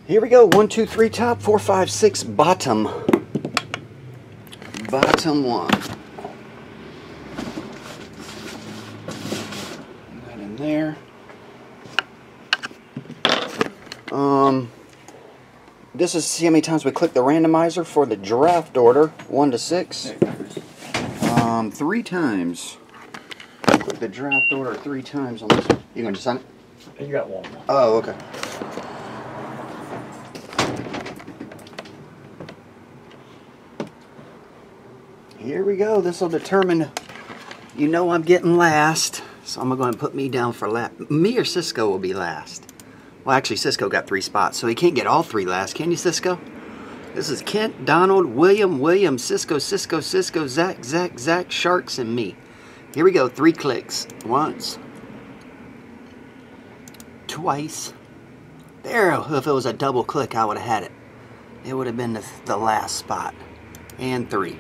Here we go. 1, 2, 3 top, 4, 5, 6 bottom. Bottom one. That in there. This is see how many times we click the randomizer for the draft order. 1 to 6. 3 times. Click the draft order 3 times on this. You gonna just sign it? You got one. Oh, okay. Here we go. This will determine. You know I'm getting last, so I'm going to put me down for last. Me or Cisco will be last. Well, actually, Cisco got 3 spots, so he can't get all 3 last, can you, Cisco? This is Kent, Donald, William, Cisco, Zach, Sharks, and me. Here we go. 3 clicks. Once. Twice. There, if it was a double click, I would have had it. It would have been the last spot. And 3.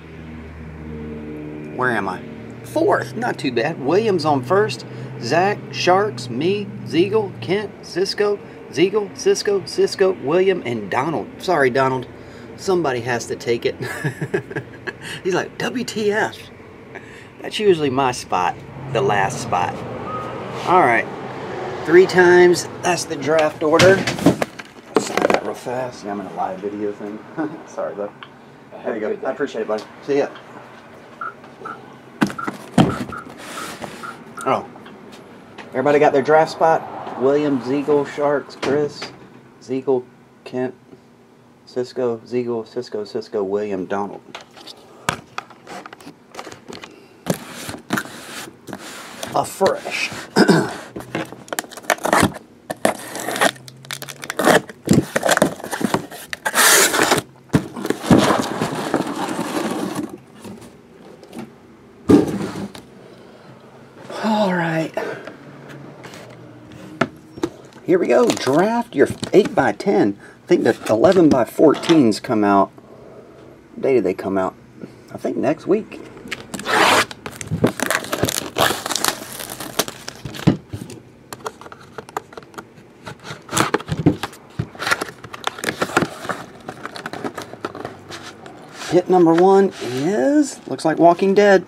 Where am I? 4th. Not too bad. William's on 1st. Zach, Sharks, me, Ziegel, Kent, Cisco, Ziegel, Cisco, William, and Donald. Sorry, Donald. Somebody has to take it. He's like, WTF. That's usually my spot. The last spot. Alright. 3 times. That's the draft order. I'll sign that real fast. Yeah, I'm in a live video thing. Sorry, bud. There you go. I appreciate it, buddy. See ya. Oh. Everybody got their draft spot? William, Ziegel, Sharks, Chris, Ziegel, Kent, Cisco, Ziegel, Cisco, William, Donald. Afresh. All right. Here we go. Draft your 8x10. I think the 11x14s come out. What day did they come out? I think next week. Hit number 1 is, looks like Walking Dead.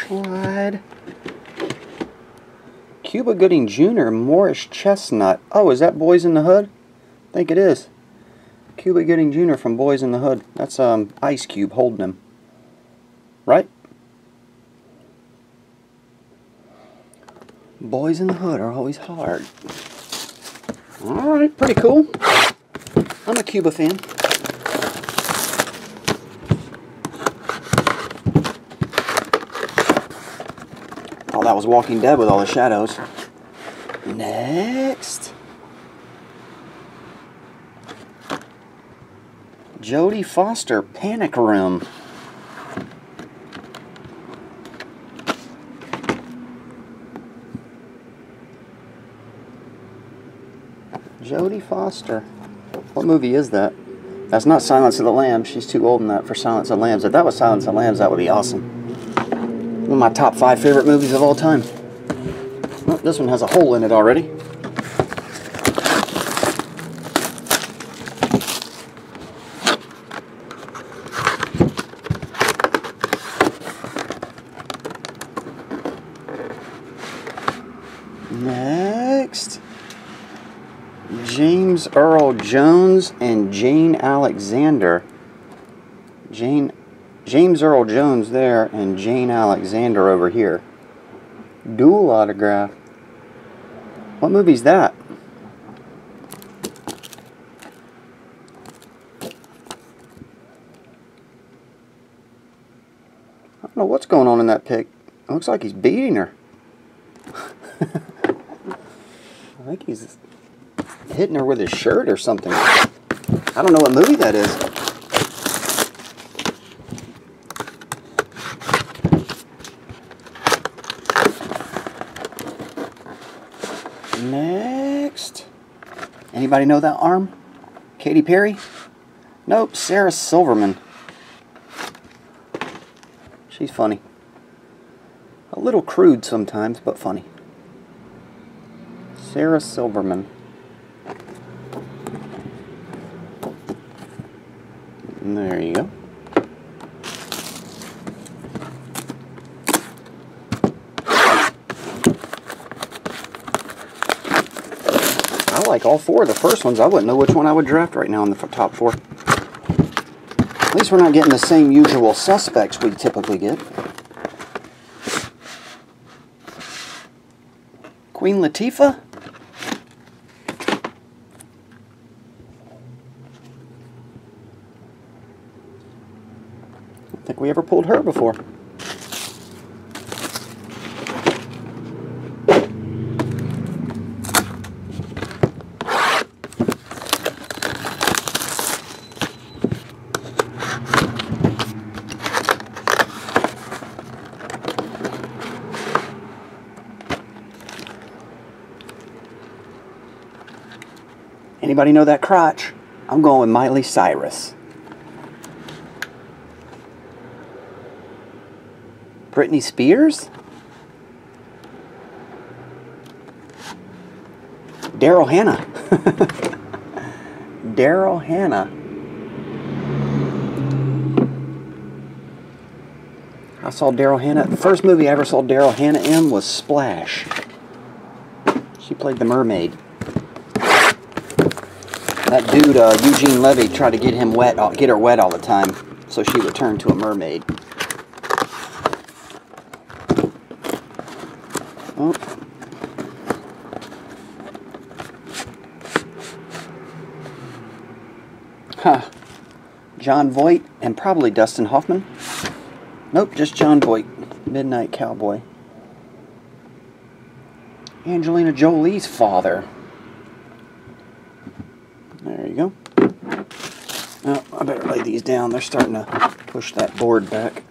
Slide. Cuba Gooding Jr., Morris Chestnut. Oh, is that Boys in the Hood? I think it is. Cuba Gooding Jr. from Boys in the Hood. That's Ice Cube holding him. Right? Boys in the Hood are always hard. Alright, pretty cool. I'm a Cuba fan. Oh, that was Walking Dead with all the shadows. Next. Jodie Foster, Panic Room. Jodie Foster. What movie is that? That's not Silence of the Lambs. She's too old in that for Silence of the Lambs. If that was Silence of the Lambs, that would be awesome. One of my top 5 favorite movies of all time. Oh, this one has a hole in it already. Next, James Earl Jones and Jane Alexander. James Earl Jones there and Jane Alexander over here. Dual autograph. What movie's that? I don't know what's going on in that pic. It looks like he's beating her. I think he's hitting her with his shirt or something. I don't know what movie that is. Next. Anybody know that arm? Katy Perry? Nope, Sarah Silverman. She's funny. A little crude sometimes, but funny. Sarah Silverman. And there you go. I like all four of the first ones. I wouldn't know which one I would draft right now in the top four. At least we're not getting the same usual suspects we typically get. Queen Latifah? I don't think we ever pulled her before. Anybody know that crotch? I'm going with Miley Cyrus. Britney Spears? Daryl Hannah. Daryl Hannah. I saw Daryl Hannah. The first movie I ever saw Daryl Hannah in was Splash. She played the mermaid. That dude, Eugene Levy, tried to get her wet all the time, so she would turn to a mermaid. Oh. Huh. John Voight and probably Dustin Hoffman. Nope, just John Voight. Midnight Cowboy. Angelina Jolie's father. There you go. Oh, I better lay these down. They're starting to push that board back.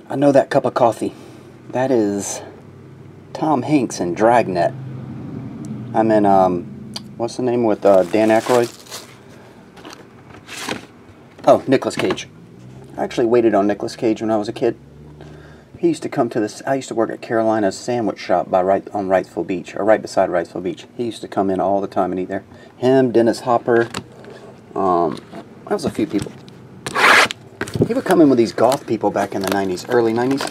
I know that cup of coffee. That is Tom Hanks in Dragnet. I'm in, what's the name with Dan Aykroyd? Oh, Nicolas Cage. I actually waited on Nicolas Cage when I was a kid. He used to come to this. I used to work at Carolina's Sandwich Shop on Wrightsville Beach, or right beside Wrightsville Beach. He used to come in all the time and eat there. Him, Dennis Hopper. That was a few people. He would come in with these goth people back in the 90s, early 90s.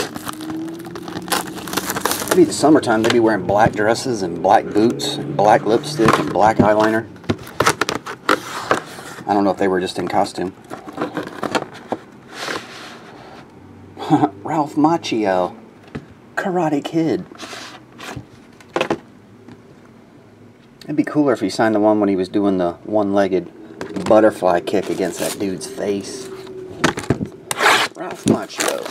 Maybe the summertime, they'd be wearing black dresses and black boots, and black lipstick and black eyeliner. I don't know if they were just in costume. Ralph Macchio, Karate Kid. It'd be cooler if he signed the one when he was doing the one-legged butterfly kick against that dude's face. Ralph Macchio.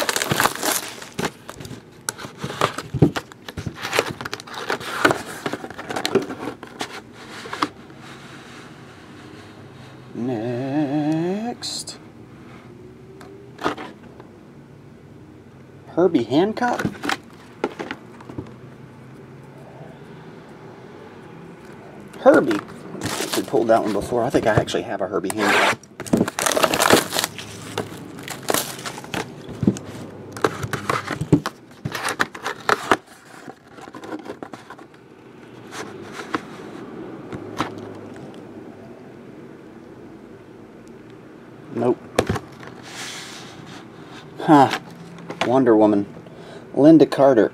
Next. Herbie Hancock? Herbie. I actually pulled that one before. I think I actually have a Herbie Hancock. Nope. Huh. Wonder Woman. Linda Carter.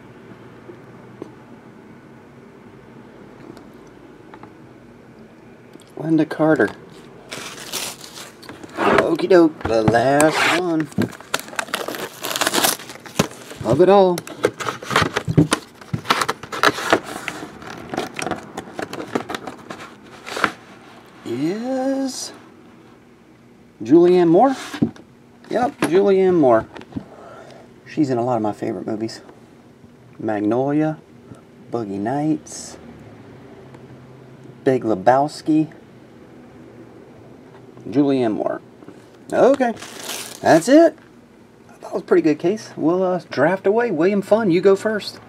Linda Carter. Okie doke. The last one of it all. Is Julianne Moore? Yep, Julianne Moore. She's in a lot of my favorite movies. Magnolia, Boogie Nights, Big Lebowski, Julianne Moore. Okay, that's it. That was a pretty good case. We'll draft away. William Funn, you go first.